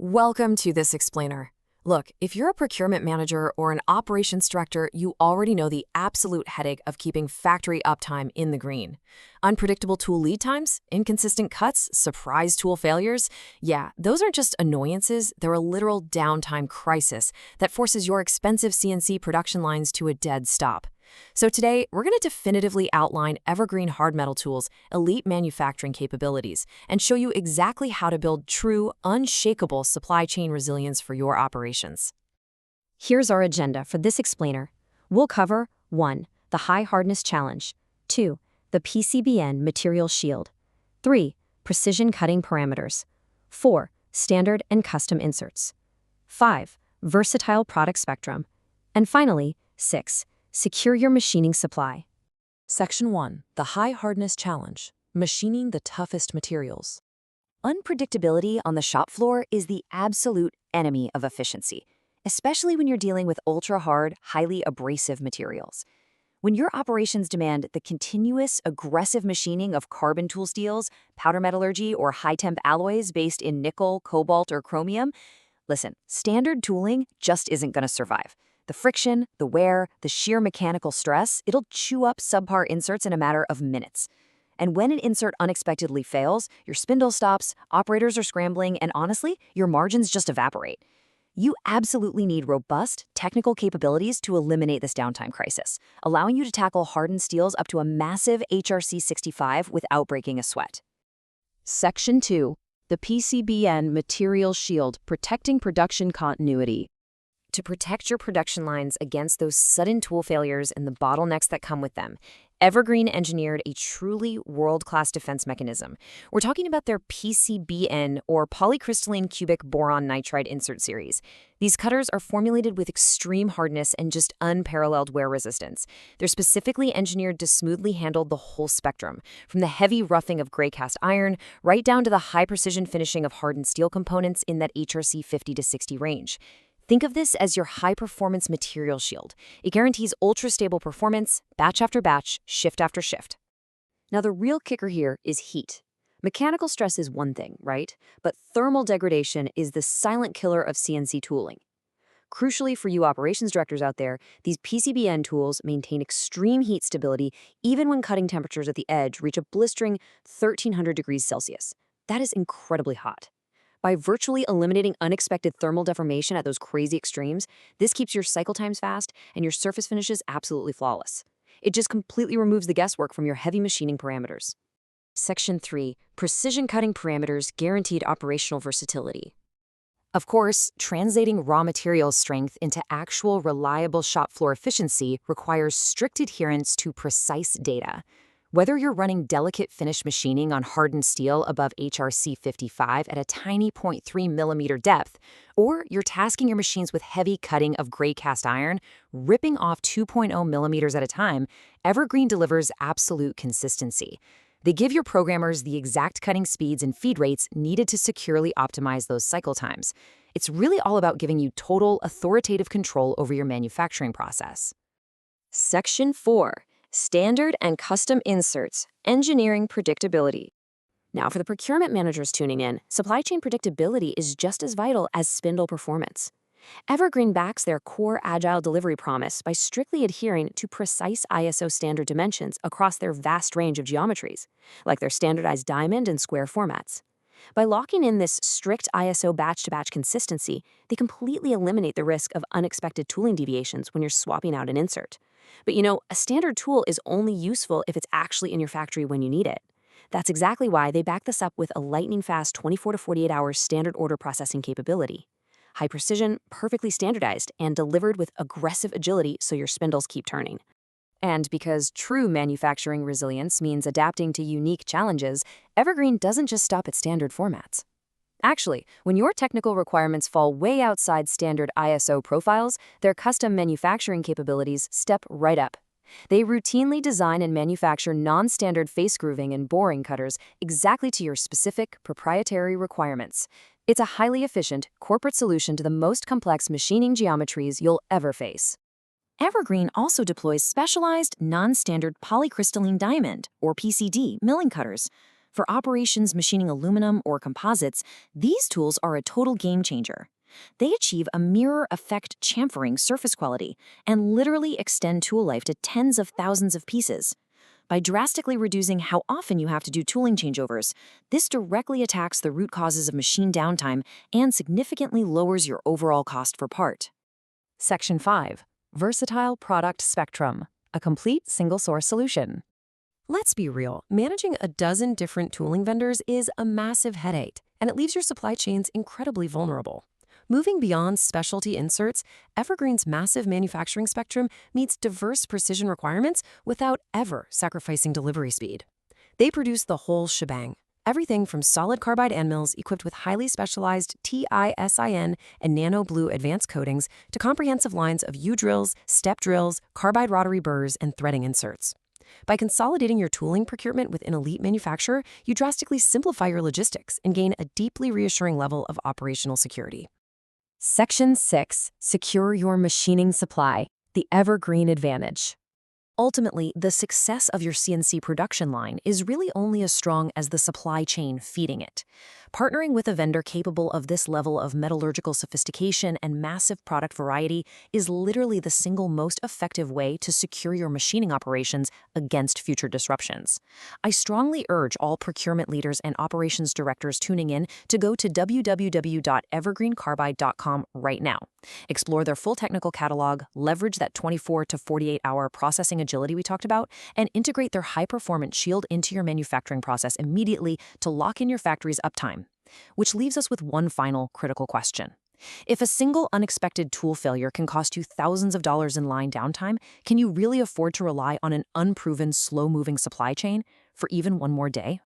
Welcome to This Explainer. Look, if you're a procurement manager or an operations director, you already know the absolute headache of keeping factory uptime in the green. Unpredictable tool lead times, inconsistent cuts, surprise tool failures. Yeah, those aren't just annoyances, they're a literal downtime crisis that forces your expensive CNC production lines to a dead stop. So today, we're going to definitively outline Evergreen hard metal tools' elite manufacturing capabilities and show you exactly how to build true, unshakable supply chain resilience for your operations. Here's our agenda for this explainer. We'll cover 1. The high hardness challenge. 2. The PCBN material shield. 3. Precision cutting parameters. 4. Standard and custom inserts. 5. Versatile product spectrum. And finally, 6. Secure your machining supply. Section 1. The High Hardness Challenge. Machining the toughest materials. Unpredictability on the shop floor is the absolute enemy of efficiency, especially when you're dealing with ultra-hard, highly abrasive materials. When your operations demand the continuous, aggressive machining of carbon tool steels, powder metallurgy, or high-temp alloys based in nickel, cobalt, or chromium, listen, standard tooling just isn't going to survive. The friction, the wear, the sheer mechanical stress, it'll chew up subpar inserts in a matter of minutes. And when an insert unexpectedly fails, your spindle stops, operators are scrambling, and honestly, your margins just evaporate. You absolutely need robust, technical capabilities to eliminate this downtime crisis, allowing you to tackle hardened steels up to a massive HRC 65 without breaking a sweat. Section 2. The PCBN material shield, protecting production continuity. To protect your production lines against those sudden tool failures and the bottlenecks that come with them, Evergreen engineered a truly world-class defense mechanism. We're talking about their PCBN, or polycrystalline cubic boron nitride insert series. These cutters are formulated with extreme hardness and just unparalleled wear resistance. They're specifically engineered to smoothly handle the whole spectrum, from the heavy roughing of gray cast iron right down to the high-precision finishing of hardened steel components in that HRC 50 to 60 range. Think of this as your high-performance material shield. It guarantees ultra-stable performance, batch after batch, shift after shift. Now, the real kicker here is heat. Mechanical stress is one thing, right? But thermal degradation is the silent killer of CNC tooling. Crucially for you operations directors out there, these PCBN tools maintain extreme heat stability even when cutting temperatures at the edge reach a blistering 1,300 degrees Celsius. That is incredibly hot. By virtually eliminating unexpected thermal deformation at those crazy extremes, this keeps your cycle times fast and your surface finishes absolutely flawless. It just completely removes the guesswork from your heavy machining parameters. Section 3. Precision cutting parameters, guaranteed operational versatility. Of course, translating raw materials strength into actual reliable shop floor efficiency requires strict adherence to precise data. Whether you're running delicate finish machining on hardened steel above HRC 55 at a tiny 0.3 millimeter depth, or you're tasking your machines with heavy cutting of gray cast iron, ripping off 2.0 millimeters at a time, Evergreen delivers absolute consistency. They give your programmers the exact cutting speeds and feed rates needed to securely optimize those cycle times. It's really all about giving you total, authoritative control over your manufacturing process. Section 4. Standard and custom inserts, engineering predictability. Now, for the procurement managers tuning in, supply chain predictability is just as vital as spindle performance. Evergreen backs their core agile delivery promise by strictly adhering to precise ISO standard dimensions across their vast range of geometries, like their standardized diamond and square formats. By locking in this strict ISO batch-to-batch consistency, they completely eliminate the risk of unexpected tooling deviations when you're swapping out an insert. But a standard tool is only useful if it's actually in your factory when you need it. That's exactly why they back this up with a lightning-fast 24 to 48 hour standard order processing capability. High precision, perfectly standardized, and delivered with aggressive agility so your spindles keep turning. And because true manufacturing resilience means adapting to unique challenges, Evergreen doesn't just stop at standard formats. Actually, when your technical requirements fall way outside standard ISO profiles, their custom manufacturing capabilities step right up. They routinely design and manufacture non-standard face grooving and boring cutters exactly to your specific, proprietary requirements. It's a highly efficient, corporate solution to the most complex machining geometries you'll ever face. Evergreen also deploys specialized, non-standard polycrystalline diamond, or PCD, milling cutters. For operations machining aluminum or composites, these tools are a total game changer. They achieve a mirror effect chamfering surface quality and literally extend tool life to tens of thousands of pieces. By drastically reducing how often you have to do tooling changeovers, this directly attacks the root causes of machine downtime and significantly lowers your overall cost per part. Section 5. Versatile Product Spectrum, a complete single-source solution. Let's be real, managing a dozen different tooling vendors is a massive headache, and it leaves your supply chains incredibly vulnerable. Moving beyond specialty inserts, Evergreen's massive manufacturing spectrum meets diverse precision requirements without ever sacrificing delivery speed. They produce the whole shebang, everything from solid carbide end mills equipped with highly specialized TISIN and nano blue advanced coatings to comprehensive lines of U-drills, step drills, carbide rotary burrs, and threading inserts. By consolidating your tooling procurement with an elite manufacturer, you drastically simplify your logistics and gain a deeply reassuring level of operational security. Section 6. Secure your machining supply, the Evergreen Advantage. Ultimately, the success of your CNC production line is really only as strong as the supply chain feeding it. Partnering with a vendor capable of this level of metallurgical sophistication and massive product variety is literally the single most effective way to secure your machining operations against future disruptions. I strongly urge all procurement leaders and operations directors tuning in to go to www.evergreencarbide.com right now. Explore their full technical catalog, leverage that 24 to 48-hour processing agility we talked about, and integrate their high-performance shield into your manufacturing process immediately to lock in your factory's uptime. Which leaves us with one final critical question. If a single unexpected tool failure can cost you thousands of dollars in line downtime, can you really afford to rely on an unproven, slow-moving supply chain for even one more day?